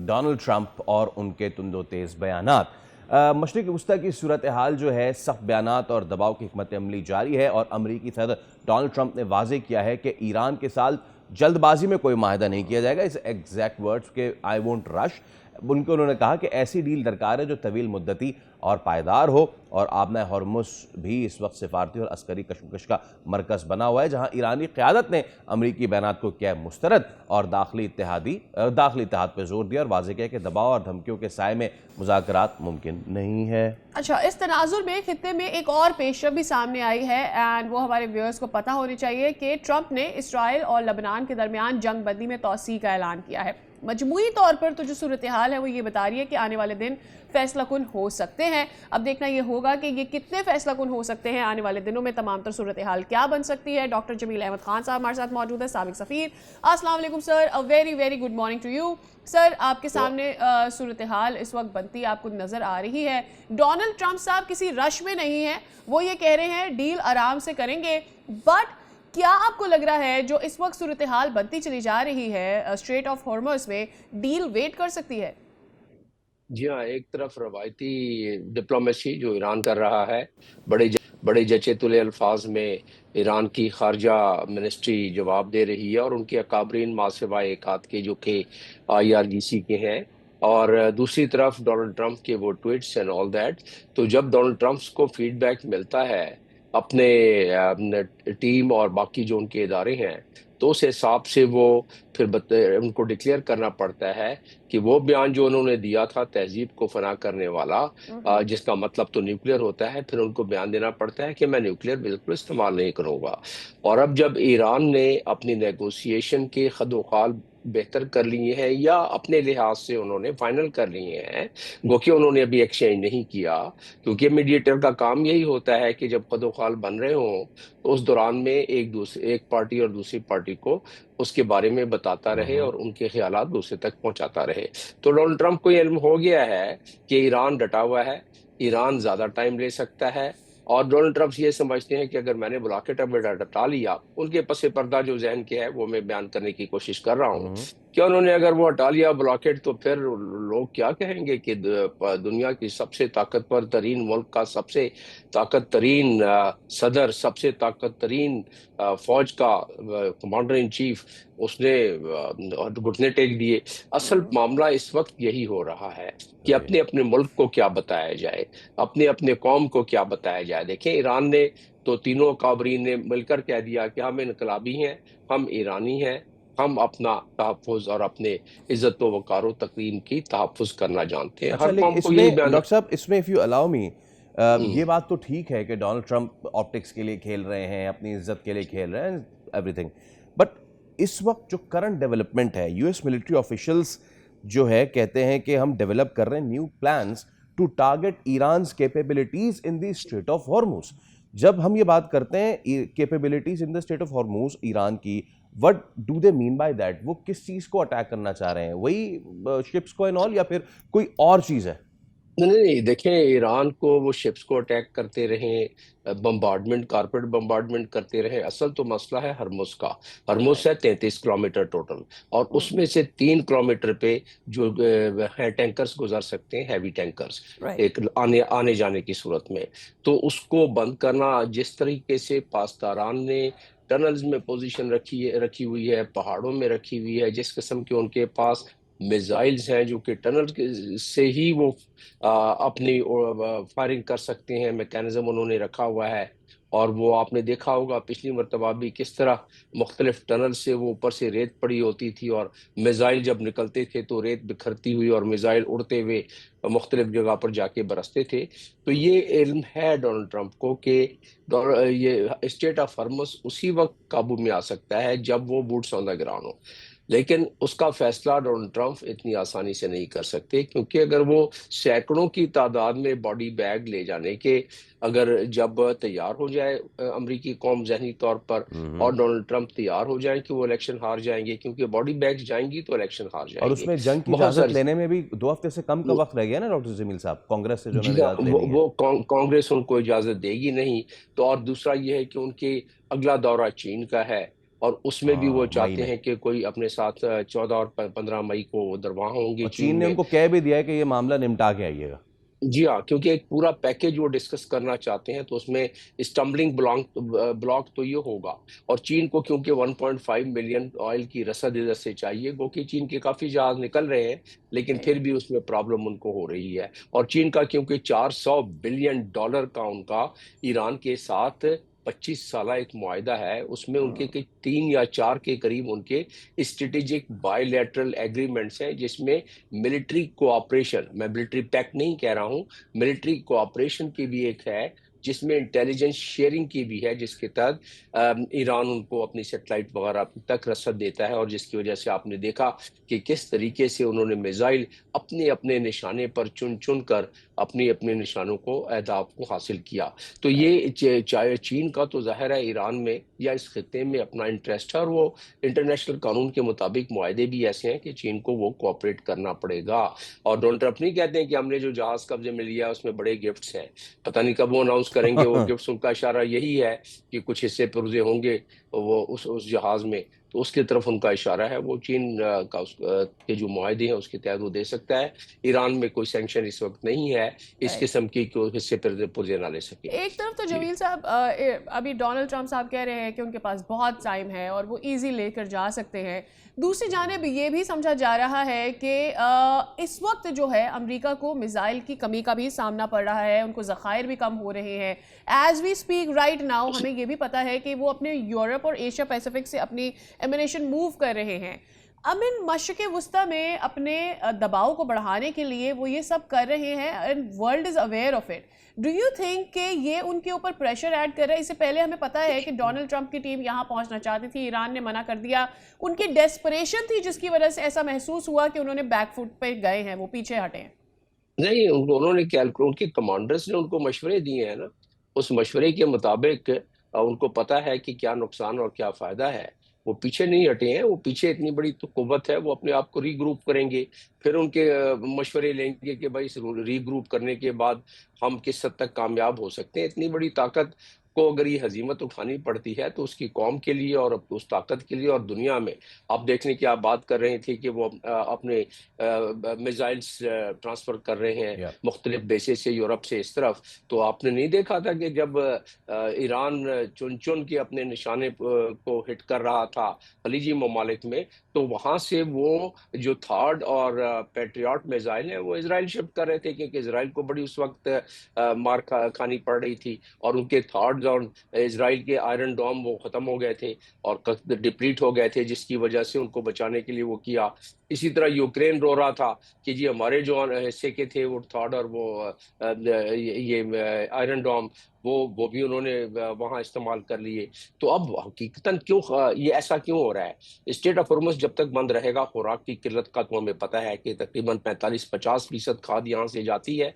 Donald Trump اور ان کے تند و تیز بیانات۔ مشرق وسطیٰ کی صورتحال جو ہے سخت بیانات اور دباؤ کی حکمت عملی جاری ہے، اور امریکی صدر ڈونلڈ ٹرمپ نے واضح کیا ہے کہ ایران کے ساتھ جلد بازی میں کوئی معاہدہ نہیں کیا جائے گا۔ اس ایگزیکٹ ورڈز کہ آئی وونٹ رش، انہوں نے کہا کہ ایسی ڈیل درکار ہے جو طویل مدتی اور پائیدار ہو، اور آبنہ ہرمز بھی اس وقت سفارتی اور عسکری کشمکش کا مرکز بنا ہوا ہے، جہاں ایرانی قیادت نے امریکی بیانات کو کیا مسترد اور داخلی اتحاد پہ زور دیا، اور واضح کیا کہ دباؤ اور دھمکیوں کے سائے میں مذاکرات ممکن نہیں ہے۔ اچھا، اس تناظر میں خطے میں ایک اور پیشرفت بھی سامنے آئی ہے، اینڈ وہ ہمارے ویورز کو پتہ ہونی چاہیے کہ ٹرمپ نے اسرائیل اور لبنان کے درمیان جنگ بندی میں توسیع کا اعلان کیا ہے۔ مجموعی طور پر تو جو صورتحال ہے وہ یہ بتا رہی ہے کہ آنے والے دن فیصلہ کن ہو سکتے ہیں۔ اب دیکھنا یہ ہوگا کہ یہ کتنے فیصلہ کن ہو سکتے ہیں آنے والے دنوں میں، تمام تر صورتحال کیا بن سکتی ہے۔ ڈاکٹر جمیل احمد خان صاحب ہمارے ساتھ موجود ہے، سابق سفیر۔ السلام علیکم sir, very very good morning to you sir. آپ کے سامنے صورتحال اس وقت بنتی آپ کو نظر آ رہی ہے۔ ڈونلڈ ٹرمپ صاحب کسی رش میں نہیں ہیں، وہ یہ کہہ رہے ہیں ڈیل آرام سے کریں گے، بٹ کیا آپ کو لگ رہا ہے جو اس وقت صورتحال بنتی چلی جا رہی ہے اسٹریٹ آف ہارمز میں، ڈیل ویٹ کر سکتی ہے؟ جی ہاں، ایک طرف روایتی ڈپلومیسی جو ایران کر رہا ہے، بڑے جچے تلے الفاظ میں ایران کی خارجہ منسٹری جواب دے رہی ہے، اور ان کے اکابرین ماں سوائے ایک آدھ کے جو کہ IRGC کے ہیں، اور دوسری طرف ڈونلڈ ٹرمپ کے وہ ٹویٹس اینڈ آل دیٹ۔ تو جب ڈونلڈ ٹرمپ کو فیڈ بیک ملتا ہے اپنے ٹیم اور باقی جو ان کے ادارے ہیں، تو اس حساب سے وہ پھر ان کو ڈکلیئر کرنا پڑتا ہے کہ وہ بیان جو انہوں نے دیا تھا تہذیب کو فنا کرنے والا، جس کا مطلب تو نیوکلیئر ہوتا ہے، پھر ان کو بیان دینا پڑتا ہے کہ میں نیوکلیئر بالکل استعمال نہیں کروں گا۔ اور اب جب ایران نے اپنی نیگوسیشن کے خد و خال بہتر کر لیے ہیں، یا اپنے لحاظ سے انہوں نے فائنل کر لیے ہیں، گو کہ انہوں نے ابھی ایکسچینج نہیں کیا، کیونکہ میڈیٹر کا کام یہی ہوتا ہے کہ جب خد و خال بن رہے ہوں تو اس دوران میں ایک پارٹی اور دوسری پارٹی کو اس کے بارے میں بتاتا رہے اور ان کے خیالات دوسرے تک پہنچاتا رہے۔ تو ڈونلڈ ٹرمپ کو یہ علم ہو گیا ہے کہ ایران ڈٹا ہوا ہے، ایران زیادہ ٹائم لے سکتا ہے، اور ڈونلڈ ٹرمپ یہ سمجھتے ہیں کہ اگر میں نے بلاکٹ اب ڈٹا لیا، ان کے پس پردہ جو ذہن کے ہے وہ میں بیان کرنے کی کوشش کر رہا ہوں کہ انہوں نے اگر وہ ہٹا لیا بلاکٹ، تو پھر لوگ کیا کہیں گے کہ دنیا کی سب سے طاقتور ترین ملک کا سب سے طاقت ترین صدر، سب سے طاقت ترین فوج کا کمانڈر ان چیف، اس نے گھٹنے ٹیک دیے۔ اصل معاملہ اس وقت یہی ہو رہا ہے کہ اپنے ملک کو کیا بتایا جائے، اپنے قوم کو کیا بتایا جائے۔ دیکھیں، ایران نے تو تینوں کابرین نے مل کر کہہ دیا کہ ہم انقلابی ہیں، ہم ایرانی ہیں، ہم اپنا تحفظ اور اپنے عزت و وقار و تکریم کی تحفظ کرنا جانتے ہیں۔ ہر قوم کو یہی بیان۔ ڈاکٹر صاحب، اس میں if you allow me، یہ بات تو ٹھیک ہے کہ ڈونلڈ ٹرمپ آپٹکس کے لیے کھیل رہے ہیں، اپنی عزت کے لیے کھیل رہے ہیں، ایوری تھنگ، بٹ اس وقت جو کرنٹ ڈیولپمنٹ ہے، US ملٹری آفیشلز جو ہے کہتے ہیں کہ ہم ڈیولپ کر رہے ہیں new plans to target Iran's capabilities in the Strait of Hormuz. جب ہم یہ بات کرتے ہیں capabilities in the Strait of Hormuz Iran کی، what do they mean by that? وہ کس چیز کو اٹیک کرنا چاہ رہے ہیں؟ وہی شپس کو اینڈ آل، یا پھر کوئی اور چیز ہے؟ نہیں، دیکھیں، ایران کو وہ شپس کو اٹیک کرتے رہیں، بمبارڈمنٹ، کارپیٹ بمبارڈمنٹ کرتے رہیں، اصل تو مسئلہ ہے ہرمز کا۔ ہرمز ہے 33 کلومیٹر ٹوٹل، اور اس میں سے 3 کلومیٹر پہ جو ہے ٹینکرز گزر سکتے ہیں، ہیوی ٹینکرز، ایک آنے جانے کی صورت میں۔ تو اس کو بند کرنا، جس طریقے سے پاسداران نے ٹنلز میں پوزیشن رکھی ہوئی ہے، پہاڑوں میں رکھی ہوئی ہے، جس قسم کے ان کے پاس میزائلز ہیں جو کہ ٹنل سے ہی وہ اپنی فائرنگ کر سکتے ہیں، میکینزم انہوں نے رکھا ہوا ہے۔ اور وہ آپ نے دیکھا ہوگا پچھلی مرتبہ بھی کس طرح مختلف ٹنل سے وہ اوپر سے ریت پڑی ہوتی تھی، اور میزائل جب نکلتے تھے تو ریت بکھرتی ہوئی اور میزائل اڑتے ہوئے مختلف جگہ پر جا کے برستے تھے۔ تو یہ علم ہے ڈونلڈ ٹرمپ کو کہ یہ اسٹیٹ آف ہرمز اسی وقت قابو میں آ سکتا ہے جب وہ بوٹس آن دا گراؤنڈ ہو، لیکن اس کا فیصلہ ڈونلڈ ٹرمپ اتنی آسانی سے نہیں کر سکتے، کیونکہ اگر وہ سینکڑوں کی تعداد میں باڈی بیگ لے جانے کے اگر جب تیار ہو جائے امریکی قوم ذہنی طور پر، اور ڈونلڈ ٹرمپ تیار ہو جائیں کہ وہ الیکشن ہار جائیں گے، کیونکہ باڈی بیگز جائیں گی تو الیکشن ہار جائیں گے۔ اور اس میں جنگ کی اجازت لینے میں بھی 2 ہفتے سے کم کا وقت رہ گیا نا ڈاکٹر جمیل صاحب، کانگریس سے جو انہوں نے اجازت لینی ہے۔ وہ کانگریس ان کو اجازت دے گی نہیں۔ تو اور دوسرا یہ ہے کہ ان کے اگلا دورہ چین کا ہے، اور اس میں بھی وہ مئی چاہتے میں، ہیں کہ کوئی اپنے ساتھ 14 اور 15 مئی کو ادھر وہاں ہوں گے اور چین چین نے میں. ان کو کہہ بھی دیا ہے کہ یہ معاملہ نمٹا کے آئیے گا. جی ہاں، کیونکہ ایک پورا پیکیج وہ ڈسکس کرنا چاہتے ہیں، تو اس میں اسٹمبلنگ بلاک تو یہ ہوگا. اور چین کو کیونکہ 1.5 ملین آئل کی رسد ادھر سے چاہیے، گو کہ چین کے کافی جہاز نکل رہے ہیں لیکن پھر بھی اس میں پرابلم ان کو ہو رہی ہے. اور چین کا کیونکہ $400 بلین کا ان کا ایران کے ساتھ 25 سالہ ایک معاہدہ ہے، اس میں ان کے 3 یا 4 کے قریب ان کے اسٹریٹجک بائی لیٹرل ایگریمنٹس ہیں، جس میں ملٹری کوآپریشن، میں ملٹری پیکٹ نہیں کہہ رہا ہوں، ملٹری کوآپریشن کی بھی ایک ہے، جس میں انٹیلیجنس شیئرنگ کی بھی ہے، جس کے تحت ایران ان کو اپنی سیٹلائٹ وغیرہ تک رسد دیتا ہے. اور جس کی وجہ سے آپ نے دیکھا کہ کس طریقے سے انہوں نے میزائل اپنے اپنے نشانے پر چن چن کر اپنے اپنے نشانوں کو اہداف کو حاصل کیا. تو یہ چاہے چین کا تو ظاہر ہے ایران میں یا اس خطے میں اپنا انٹرسٹ ہے، اور وہ انٹرنیشنل قانون کے مطابق معاہدے بھی ایسے ہیں کہ چین کو وہ کوآپریٹ کرنا پڑے گا. اور ڈونلڈ ٹرمپ نہیں کہتے ہیں کہ ہم نے جو جہاز قبضے میں لیا اس میں بڑے گفٹس ہیں، پتہ نہیں کب وہ اناؤنس کریں گے وہ گفٹس. ان کا اشارہ یہی ہے کہ کچھ حصے پرزے ہوں گے وہ اس جہاز میں، تو اس کی طرف ان کا اشارہ ہے. وہ چین کا کے جو معاہدے ہیں اس کے تحت وہ دے سکتا ہے. ایران میں کوئی سینکشن اس وقت نہیں ہے اس قسم کی کہ حصے پرزے نہ لے سکے. ایک طرف تو جی جمیل صاحب ابھی ڈونلڈ ٹرمپ صاحب کہہ رہے ہیں کہ ان کے پاس بہت ٹائم ہے اور وہ ایزی لے کر جا سکتے ہیں. دوسری جانب یہ بھی سمجھا جا رہا ہے کہ اس وقت جو ہے امریکہ کو میزائل کی کمی کا بھی سامنا پڑ رہا ہے، ان کو ذخائر بھی کم ہو رہے ہیں. As we speak right now ہمیں یہ بھی پتہ ہے کہ وہ اپنے یورپ اور ایشیا پیسیفک سے اپنی ایمونیشن موو کر رہے ہیں. امن مشرق وسطی میں اپنے دباؤ کو بڑھانے کے لیے وہ یہ سب کر رہے ہیں and world is aware of it. Do you think کہ یہ ان کے اوپر پریشر ایڈ کر رہا ہے؟ اس سے پہلے ہمیں پتہ ہے کہ ڈونلڈ ٹرمپ کی ٹیم یہاں پہنچنا چاہتی تھی، ایران نے منع کر دیا. ان کی ڈیسپریشن تھی جس کی وجہ سے ایسا محسوس ہوا کہ انہوں نے بیک فٹ پہ گئے ہیں، وہ پیچھے ہٹے ہیں. نہیں، انہوں نے ان کے کمانڈرز نے ان کو مشورے دیے ہیں نا، اس مشورے کے مطابق ان کو پتا ہے کہ کیا نقصان اور کیا فائدہ ہے. وہ پیچھے نہیں ہٹے ہیں، وہ پیچھے اتنی بڑی تو قوت ہے، وہ اپنے آپ کو ری گروپ کریں گے، پھر ان کے مشورے لیں گے کہ بھائی ری گروپ کرنے کے بعد ہم کس حد تک کامیاب ہو سکتے ہیں. اتنی بڑی طاقت کو اگر یہ ہزیمت اٹھانی پڑتی ہے تو اس کی قوم کے لیے اور اس طاقت کے لیے اور دنیا میں آپ دیکھنے کی آپ بات کر رہے تھے کہ وہ اپنے میزائلز ٹرانسفر کر رہے ہیں مختلف بیسز سے یورپ سے اس طرف. تو آپ نے نہیں دیکھا تھا کہ جب ایران چن چن کے اپنے نشانے کو ہٹ کر رہا تھا خلیجی ممالک میں، تو وہاں سے وہ جو تھارڈ اور پیٹریاٹ میزائل ہیں وہ اسرائیل شفٹ کر رہے تھے، کیونکہ اسرائیل کو بڑی اس وقت مار کھانی پڑ رہی تھی. اور ان کے تھارڈز اور اسرائیل کے آئرن ڈوم وہ ختم ہو گئے تھے اور ڈپلیٹ ہو گئے تھے، جس کی وجہ سے ان کو بچانے کے لیے وہ کیا. اسی طرح یوکرین رو رہا تھا کہ جی ہمارے جو حصے کے تھے وہ تھارڈ اور وہ یہ آئرن ڈوم وہ بھی انہوں نے وہاں استعمال کر لیے. تو اب حقیقتاً کیوں یہ ایسا کیوں ہو رہا ہے؟ اسٹریٹ آف ہارمز جب تک بند رہے گا، خوراک کی قلت کا تو ہمیں پتہ ہے کہ تقریباً 45-50% کھاد یہاں سے جاتی ہے،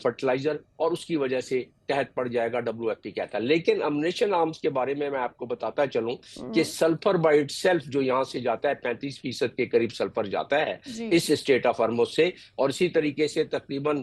فرٹیلائزر، اور اس کی وجہ سے تحت پڑ جائے گا، WFP کہتا ہے. لیکن امنیشن آرمز کے بارے میں آپ کو بتاتا چلوں کہ سلفر بائی اٹ سیلف جو یہاں سے جاتا ہے 35% کے قریب سلفر جاتا ہے اس اسٹیٹ آف ہارمز سے، اور اسی طریقے سے تقریباً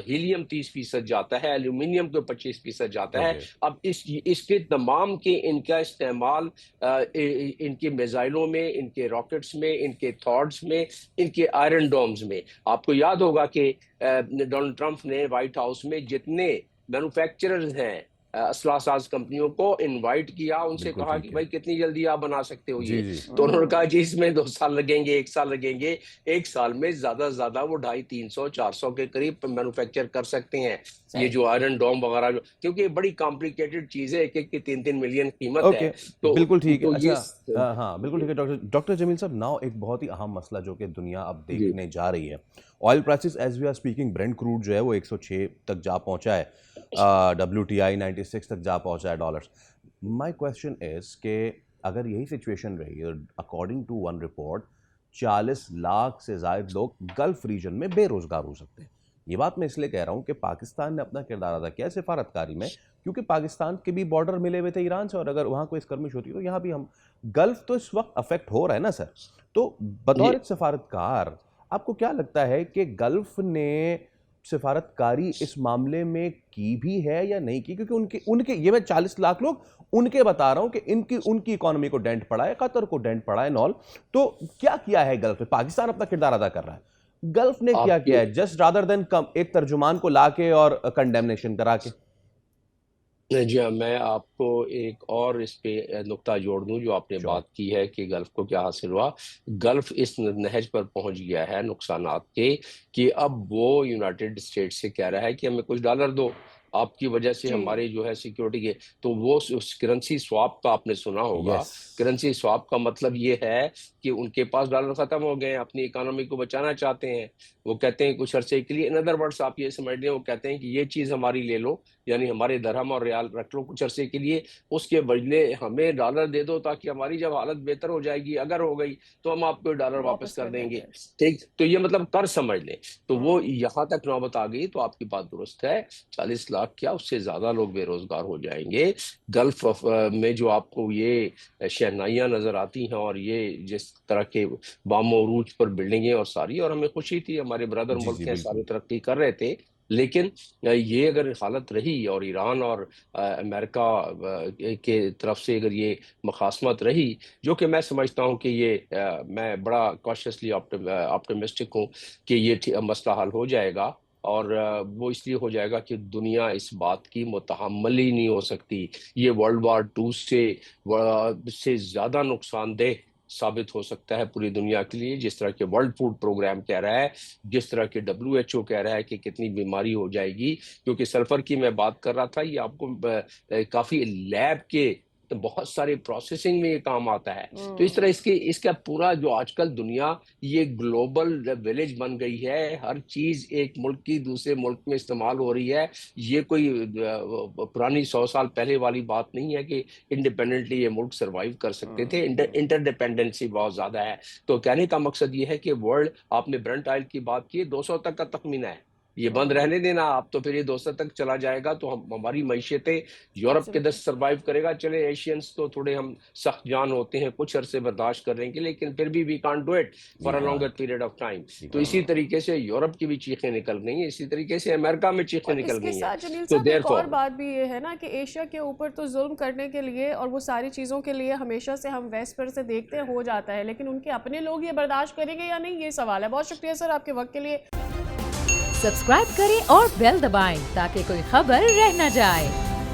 ہیلیم 30% جاتا ہے، ایلومینیم کو 25% جاتا ہے. اب اس کے تمام کے ان کا استعمال ان کے میزائلوں میں، ان کے راکٹس میں، ان کے تھارڈز میں، ان کے آئرن ڈومز میں. آپ کو یاد ہوگا کہ ڈونلڈ ٹرمپ نے وائٹ ہاؤس میں جتنے مینوفیکچررز ہیں اسلحہ ساز کمپنیوں کو انوائٹ کیا، ان سے کہا کہ بھائی کتنی جلدی آپ بنا سکتے ہو یہ. تو انہوں نے کہا جی اس میں 2 سال لگیں گے، 1 سال لگیں گے. 1 سال میں زیادہ سے زیادہ وہ 250-300-400 کے قریب مینوفیکچر کر سکتے ہیں یہ جو آئرن ڈوم وغیرہ، کیونکہ بڑی کمپلیکیٹڈ چیز ہے، ایک کی 3-3 ملین قیمت ہے. تو بالکل ٹھیک ہے. اچھا ہاں بالکل ٹھیک ہے ڈاکٹر جمیل صاحب. ناؤ ایک بہت ہی اہم مسئلہ جو کہ دنیا اب دیکھنے جا رہی ہے، oil prices as we are speaking, Brent crude جو ہے وہ 106 تک جا پہنچا ہے، WTI 96 تک جا پہنچا ہے ڈالرز. مائی کویسچن از کہ اگر یہی سچویشن رہی، according to one report 40 lakh سے زائد لوگ گلف ریجن میں بے روزگار ہو سکتے ہیں. یہ بات میں اس لیے کہہ رہا ہوں کہ پاکستان نے اپنا کردار ادا کیا سفارتکاری میں، کیونکہ پاکستان کے بھی بارڈر ملے ہوئے تھے ایران سے، اور اگر وہاں کوئی اسکرمش ہوتی تو یہاں بھی ہم گلف تو اس وقت افیکٹ ہو رہا ہے نا سر. تو بطور ایک سفارتکار آپ کو کیا لگتا ہے کہ گلف نے سفارتکاری اس معاملے میں کی بھی ہے یا نہیں کی؟ کیونکہ ان کے یہ میں 40 لاکھ لوگ ان کے بتا رہا ہوں کہ ان کی اکانومی کو ڈینٹ پڑا ہے، قطر کو ڈینٹ پڑا ہے نال. تو کیا ہے گلف میں؟ پاکستان اپنا کردار ادا کر رہا ہے، گلف نے کیا ہے جسٹ رادر دین ایک ترجمان کو لا کے اور کنڈیمنیشن کرا کے؟ جی ہاں، میں آپ کو ایک اور اس پہ نقطہ جوڑ دوں جو آپ نے بات کی ہے کہ گلف کو کیا حاصل ہوا. گلف اس نہج پر پہنچ گیا ہے نقصانات کے کہ اب وہ یونائٹڈ اسٹیٹ سے کہہ رہا ہے کہ ہمیں کچھ ڈالر دو، آپ کی وجہ سے ہمارے جو ہے سیکیورٹی کے. تو وہ اس کرنسی سواپ کا آپ نے سنا ہوگا. کرنسی سواپ کا مطلب یہ ہے کہ ان کے پاس ڈالر ختم ہو گئے ہیں، اپنی اکانومی کو بچانا چاہتے ہیں. وہ کہتے ہیں کچھ عرصے کے لیے، ان ادر ورڈز آپ یہ سمجھ لیں، وہ کہتے ہیں کہ یہ چیز ہماری لے لو، یعنی ہمارے درہم اور ریال رکھ لو کچھ عرصے کے لیے، اس کے بدلے ہمیں ڈالر دے دو تاکہ ہماری جب حالت بہتر ہو جائے گی، اگر ہو گئی تو ہم آپ کو ڈالر واپس کر دیں گے. ٹھیک، تو یہ مطلب قرض سمجھ لیں. تو وہ یہاں تک نوبت آ گئی. تو آپ کی بات درست ہے، 40 لاکھ کیا اس سے زیادہ لوگ بے روزگار ہو جائیں گے. گلف میں جو آپ کو یہ شہنائیاں نظر آتی ہیں اور یہ جس طرح کے بام و عروج پر بلڈنگیں اور ساری، اور ہمیں خوشی تھی ہمارے برادر ملک ہیں سارے ترقی کر رہے تھے، لیکن یہ اگر حالت رہی اور ایران اور امریکہ کے طرف سے اگر یہ مخاصمت رہی، جو کہ میں سمجھتا ہوں کہ یہ میں بڑا کاشیسلی آپٹیمسٹک ہوں کہ یہ مسئلہ حل ہو جائے گا. اور وہ اس لیے ہو جائے گا کہ دنیا اس بات کی متحمل ہی نہیں ہو سکتی. یہ ورلڈ وار 2 سے زیادہ نقصان دہ ثابت ہو سکتا ہے پوری دنیا کے لیے. جس طرح کے ورلڈ فوڈ پروگرام کہہ رہا ہے، جس طرح کے WHO کہہ رہا ہے کہ کتنی بیماری ہو جائے گی. کیونکہ سلفر کی میں بات کر رہا تھا، یہ آپ کو کافی لیب کے بہت سارے پروسیسنگ میں یہ کام آتا ہے. تو اس طرح اس کا پورا جو آج کل دنیا یہ گلوبل ولیج بن گئی ہے. ہر چیز ایک ملک کی دوسرے ملک میں استعمال ہو رہی ہے. یہ کوئی پرانی 100 سال پہلے والی بات نہیں ہے کہ انڈیپینڈنٹلی یہ ملک سروائیو کر سکتے تھے. انٹر ڈیپینڈنسی بہت زیادہ ہے. تو کہنے کا مقصد یہ ہے کہ ورلڈ، آپ نے برنٹ آئل کی بات کی، 200 تک کا تخمینہ ہے. یہ بند رہنے دینا آپ، تو پھر یہ 200 تک چلا جائے گا تو ہماری معیشتیں یورپ کے 10 سروائیو کرے گا. چلے ایشینز تو تھوڑے ہم سخت جان ہوتے ہیں، کچھ عرصے برداشت کر لیں گے، لیکن پھر بھی we can't do it for a longer period of time. تو اسی طریقے سے یورپ کی بھی چیخیں نکل گئی ہیں، اسی طریقے سے امریکہ میں چیخیں نکل گئی ہیں. تو ایک اور بات بھی یہ ہے نا کہ ایشیا کے اوپر تو ظلم کرنے کے لیے اور وہ ساری چیزوں کے لیے ہمیشہ سے ہم ویسٹ پر سے دیکھتے ہو جاتا ہے، لیکن ان کے اپنے لوگ یہ برداشت کریں گے یا نہیں، یہ سوال ہے. بہت شکریہ سر آپ کے وقت کے لیے. سبسکرائب کریں اور بیل دبائیں تاکہ کوئی خبر رہ نہ جائے.